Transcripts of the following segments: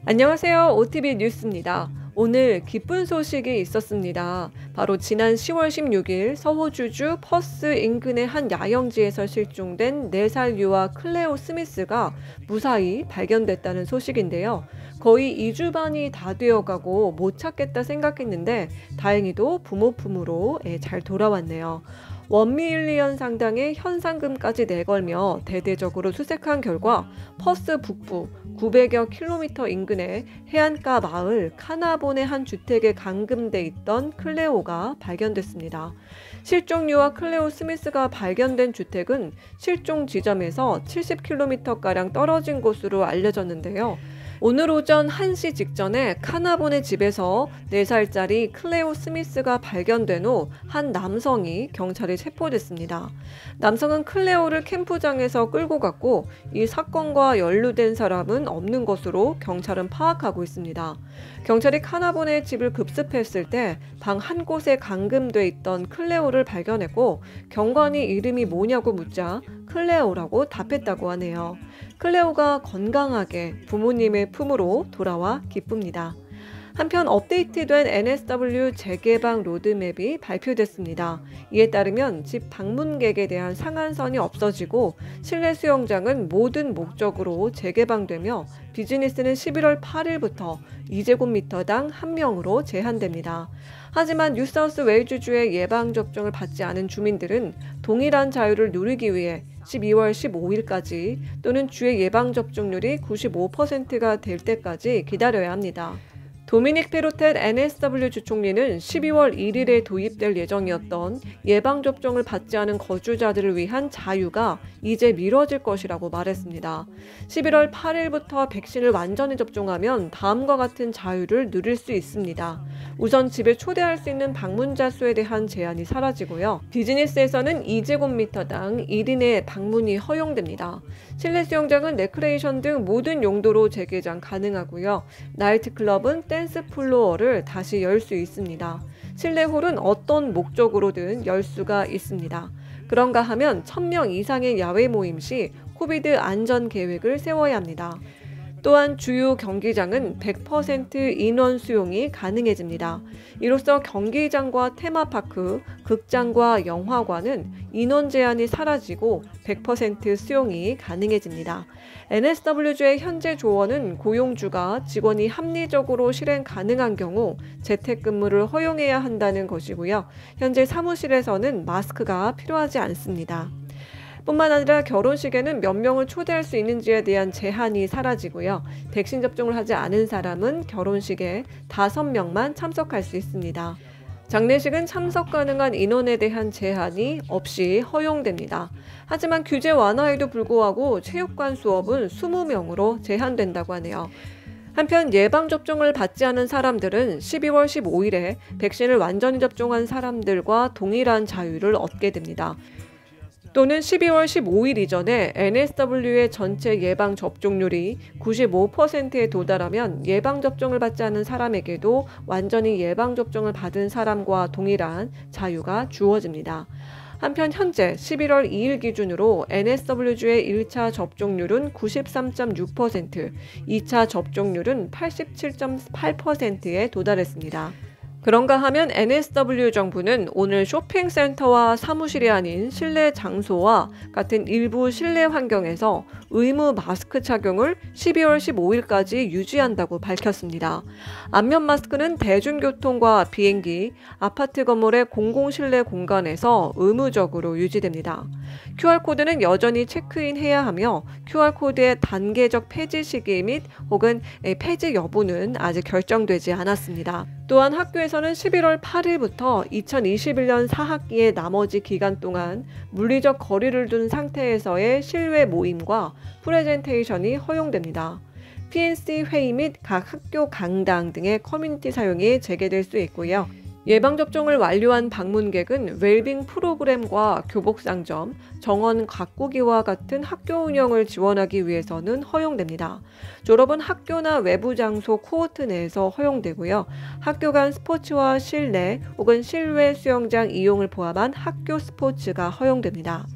안녕하세요. OTV 뉴스입니다. 오늘 기쁜 소식이 있었습니다. 바로 지난 10월 16일 서호주주 퍼스 인근의 한 야영지에서 실종된 4살 유아 클레오 스미스가 무사히 발견됐다는 소식인데요. 거의 2주 반이 다 되어가고 못 찾겠다 생각했는데 다행히도 부모 품으로 잘 돌아왔네요. 1밀리언 상당의 현상금까지 내걸며 대대적으로 수색한 결과 퍼스 북부 900여 킬로미터 인근의 해안가 마을 카나본의 한 주택에 감금돼 있던 클레오가 발견됐습니다. 실종 유아 클레오 스미스가 발견된 주택은 실종 지점에서 70km가량 떨어진 곳으로 알려졌는데요. 오늘 오전 1시 직전에 카나본의 집에서 4살짜리 클레오 스미스가 발견된 후 한 남성이 경찰에 체포됐습니다. 남성은 클레오를 캠프장에서 끌고 갔고 이 사건과 연루된 사람은 없는 것으로 경찰은 파악하고 있습니다. 경찰이 카나본의 집을 급습했을 때 방 한 곳에 감금돼 있던 클레오를 발견했고 경관이 이름이 뭐냐고 묻자 클레오라고 답했다고 하네요. 클레오가 건강하게 부모님의 품으로 돌아와 기쁩니다. 한편 업데이트된 NSW 재개방 로드맵이 발표됐습니다. 이에 따르면 집 방문객에 대한 상한선이 없어지고 실내 수영장은 모든 목적으로 재개방되며 비즈니스는 11월 8일부터 2제곱미터당 1명으로 제한됩니다. 하지만 뉴사우스웨일즈주의 예방접종을 받지 않은 주민들은 동일한 자유를 누리기 위해 12월 15일까지 또는 주의 예방접종률이 95%가 될 때까지 기다려야 합니다. 도미닉 페로텟 NSW 주총리는 12월 1일에 도입될 예정이었던 예방접종을 받지 않은 거주자들을 위한 자유가 이제 미뤄질 것이라고 말했습니다. 11월 8일부터 백신을 완전히 접종하면 다음과 같은 자유를 누릴 수 있습니다. 우선 집에 초대할 수 있는 방문자 수에 대한 제한이 사라지고요. 비즈니스에서는 2제곱미터당 1인의 방문이 허용됩니다. 실내 수영장은 레크레이션 등 모든 용도로 재개장 가능하고요. 나이트클럽은 댄스 플로어를 다시 열 수 있습니다. 실내 홀은 어떤 목적으로든 열 수가 있습니다. 그런가 하면 1000명 이상의 야외 모임 시 코비드 안전 계획을 세워야 합니다. 또한 주요 경기장은 100% 인원 수용이 가능해집니다. 이로써 경기장과 테마파크, 극장과 영화관은 인원 제한이 사라지고 100% 수용이 가능해집니다. NSW주의 현재 조언은 고용주가 직원이 합리적으로 실행 가능한 경우 재택근무를 허용해야 한다는 것이고요. 현재 사무실에서는 마스크가 필요하지 않습니다. 뿐만 아니라 결혼식에는 몇 명을 초대할 수 있는지에 대한 제한이 사라지고요. 백신 접종을 하지 않은 사람은 결혼식에 5명만 참석할 수 있습니다. 장례식은 참석 가능한 인원에 대한 제한이 없이 허용됩니다. 하지만 규제 완화에도 불구하고 체육관 수업은 20명으로 제한된다고 하네요. 한편 예방접종을 받지 않은 사람들은 12월 15일에 백신을 완전히 접종한 사람들과 동일한 자유를 얻게 됩니다. 또는 12월 15일 이전에 NSW의 전체 예방 접종률이 95%에 도달하면 예방 접종을 받지 않은 사람에게도 완전히 예방 접종을 받은 사람과 동일한 자유가 주어집니다. 한편 현재 11월 2일 기준으로 NSW주의 1차 접종률은 93.6%, 2차 접종률은 87.8%에 도달했습니다. 그런가 하면 NSW 정부는 오늘 쇼핑센터와 사무실이 아닌 실내 장소와 같은 일부 실내 환경에서 의무 마스크 착용을 12월 15일까지 유지한다고 밝혔습니다. 안면 마스크는 대중교통과 비행기, 아파트 건물의 공공실내 공간에서 의무적으로 유지됩니다. QR코드는 여전히 체크인해야 하며 QR코드의 단계적 폐지 시기 및 혹은 폐지 여부는 아직 결정되지 않았습니다. 또한 학교에서는 11월 8일부터 2021년 4학기의 나머지 기간 동안 물리적 거리를 둔 상태에서의 실외 모임과 프레젠테이션이 허용됩니다. PNC 회의 및 각 학교 강당 등의 커뮤니티 사용이 재개될 수 있고요. 예방접종을 완료한 방문객은 웰빙 프로그램과 교복상점, 정원 가꾸기와 같은 학교 운영을 지원하기 위해서는 허용됩니다. 졸업은 학교나 외부 장소 코호트 내에서 허용되고요. 학교 간 스포츠와 실내 혹은 실외 수영장 이용을 포함한 학교 스포츠가 허용됩니다.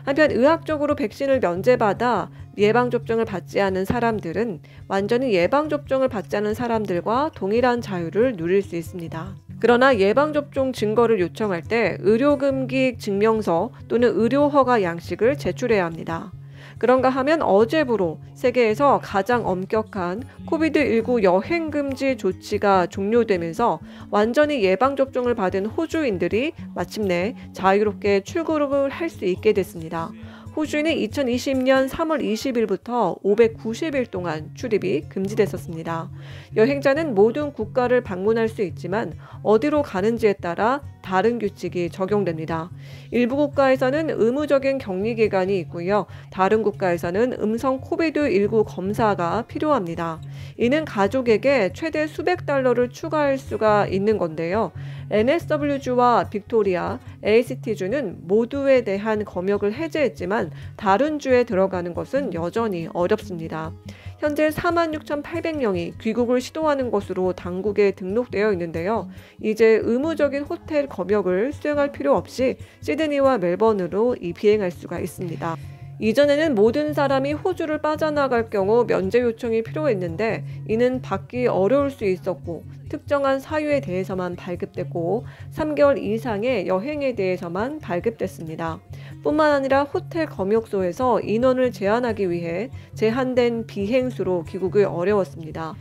한편 의학적으로 백신을 면제받아 예방접종을 받지 않은 사람들은 완전히 예방접종을 받지 않은 사람들과 동일한 자유를 누릴 수 있습니다. 그러나 예방접종 증거를 요청할 때 의료금기 증명서 또는 의료허가 양식을 제출해야 합니다. 그런가 하면 어제부로 세계에서 가장 엄격한 코비드-19 여행금지 조치가 종료되면서 완전히 예방접종을 받은 호주인들이 마침내 자유롭게 출국을 할 수 있게 됐습니다. 호주는 2020년 3월 20일부터 590일 동안 출입이 금지됐었습니다. 여행자는 모든 국가를 방문할 수 있지만 어디로 가는지에 따라 다른 규칙이 적용됩니다. 일부 국가에서는 의무적인 격리 기간이 있고요. 다른 국가에서는 음성 코비드-19 검사가 필요합니다. 이는 가족에게 최대 수백 달러를 추가할 수가 있는 건데요. NSW주와 빅토리아, ACT주는 모두에 대한 검역을 해제했지만 다른 주에 들어가는 것은 여전히 어렵습니다. 현재 46,800명이 귀국을 시도하는 것으로 당국에 등록되어 있는데요. 이제 의무적인 호텔 검역을 수행할 필요 없이 시드니와 멜번으로 비행할 수가 있습니다. 이전에는 모든 사람이 호주를 빠져나갈 경우 면제 요청이 필요했는데 이는 받기 어려울 수 있었고 특정한 사유에 대해서만 발급됐고 3개월 이상의 여행에 대해서만 발급됐습니다. 뿐만 아니라 호텔 검역소에서 인원을 제한하기 위해 제한된 비행수로 귀국이 어려웠습니다.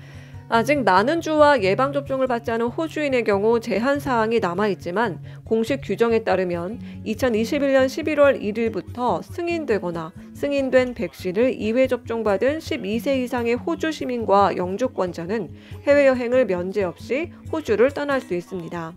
아직 많은 주와 예방접종을 받지 않은 호주인의 경우 제한사항이 남아있지만 공식 규정에 따르면 2021년 11월 1일부터 승인되거나 승인된 백신을 2회 접종받은 12세 이상의 호주 시민과 영주권자는 해외여행을 면제 없이 호주를 떠날 수 있습니다.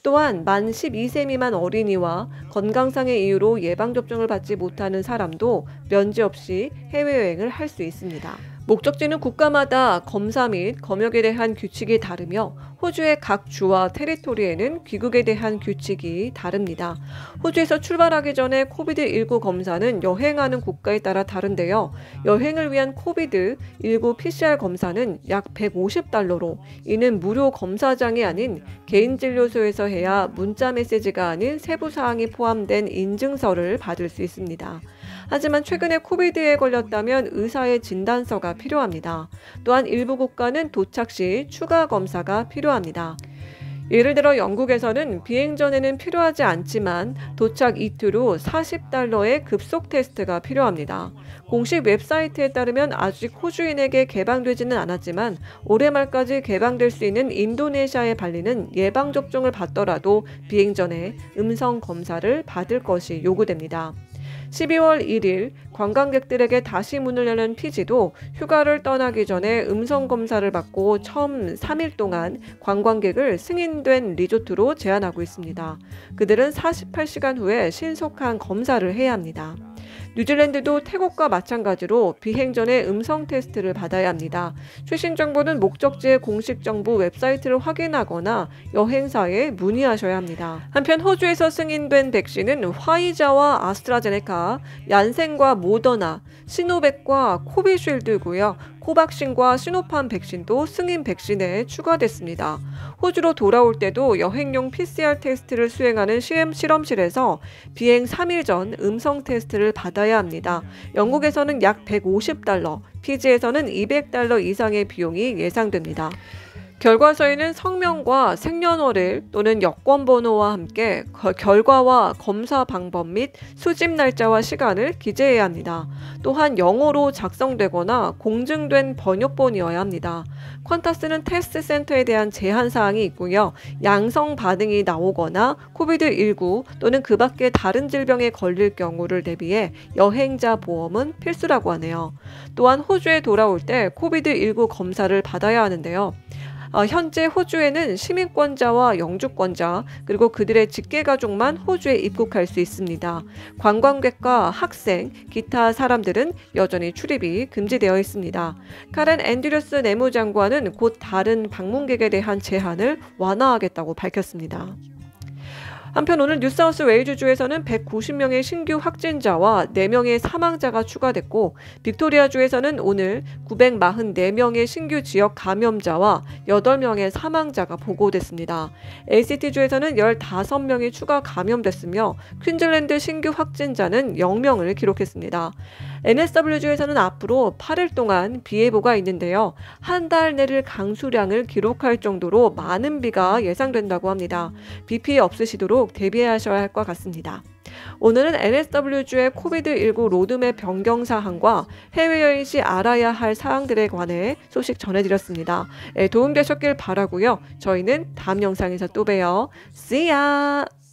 또한 만 12세 미만 어린이와 건강상의 이유로 예방접종을 받지 못하는 사람도 면제 없이 해외여행을 할 수 있습니다. 목적지는 국가마다 검사 및 검역에 대한 규칙이 다르며 호주의 각 주와 테리토리에는 귀국에 대한 규칙이 다릅니다. 호주에서 출발하기 전에 코비드-19 검사는 여행하는 국가에 따라 다른데요. 여행을 위한 코비드-19 PCR 검사는 약 150달러로 이는 무료 검사장이 아닌 개인진료소에서 해야 문자 메시지가 아닌 세부사항이 포함된 인증서를 받을 수 있습니다. 하지만 최근에 코비드에 걸렸다면 의사의 진단서가 필요합니다. 또한 일부 국가는 도착 시 추가 검사가 필요합니다. 예를 들어 영국에서는 비행 전에는 필요하지 않지만 도착 이틀 후 40달러의 급속 테스트가 필요합니다. 공식 웹사이트에 따르면 아직 호주인에게 개방되지는 않았지만 올해 말까지 개방될 수 있는 인도네시아의 발리는 예방접종을 받더라도 비행 전에 음성 검사를 받을 것이 요구됩니다. 12월 1일 관광객들에게 다시 문을 여는 피지도 휴가를 떠나기 전에 음성검사를 받고 처음 3일 동안 관광객을 승인된 리조트로 제한하고 있습니다. 그들은 48시간 후에 신속한 검사를 해야 합니다. 뉴질랜드도 태국과 마찬가지로 비행 전에 음성 테스트를 받아야 합니다. 최신 정보는 목적지의 공식 정보 웹사이트를 확인하거나 여행사에 문의하셔야 합니다. 한편 호주에서 승인된 백신은 화이자와 아스트라제네카, 얀센과 모더나, 시노백과 코비쉴드고요. 코박신과 시노팜 백신도 승인 백신에 추가됐습니다. 호주로 돌아올 때도 여행용 PCR 테스트를 수행하는 실험실에서 비행 3일 전 음성 테스트를 받아야 합니다. 영국에서는 약 150달러, 피지에서는 200달러 이상의 비용이 예상됩니다. 결과서에는 성명과 생년월일 또는 여권번호와 함께 결과와 검사 방법 및 수집 날짜와 시간을 기재해야 합니다. 또한 영어로 작성되거나 공증된 번역본이어야 합니다. 퀀타스는 테스트 센터에 대한 제한 사항이 있고요. 양성 반응이 나오거나 코비드-19 또는 그 밖의 다른 질병에 걸릴 경우를 대비해 여행자 보험은 필수라고 하네요. 또한 호주에 돌아올 때 코비드-19 검사를 받아야 하는데요. 현재 호주에는 시민권자와 영주권자 그리고 그들의 직계가족만 호주에 입국할 수 있습니다. 관광객과 학생, 기타 사람들은 여전히 출입이 금지되어 있습니다. 카렌 앤드류스 내무장관은 곧 다른 방문객에 대한 제한을 완화하겠다고 밝혔습니다. 한편 오늘 뉴사우스 웨일즈주에서는 190명의 신규 확진자와 4명의 사망자가 추가됐고 빅토리아주에서는 오늘 944명의 신규 지역 감염자와 8명의 사망자가 보고됐습니다. ACT주에서는 15명이 추가 감염됐으며 퀸즐랜드 신규 확진자는 0명을 기록했습니다. NSW주에서는 앞으로 8일 동안 비 예보가 있는데요. 한 달 내를 강수량을 기록할 정도로 많은 비가 예상된다고 합니다. 비 피해 없으시도록 대비하셔야 할 것 같습니다. 오늘은 NSW주의 코비드19 로드맵 변경 사항과 해외여행 시 알아야 할 사항들에 관해 소식 전해드렸습니다. 도움되셨길 바라고요. 저희는 다음 영상에서 또 봬요. See ya!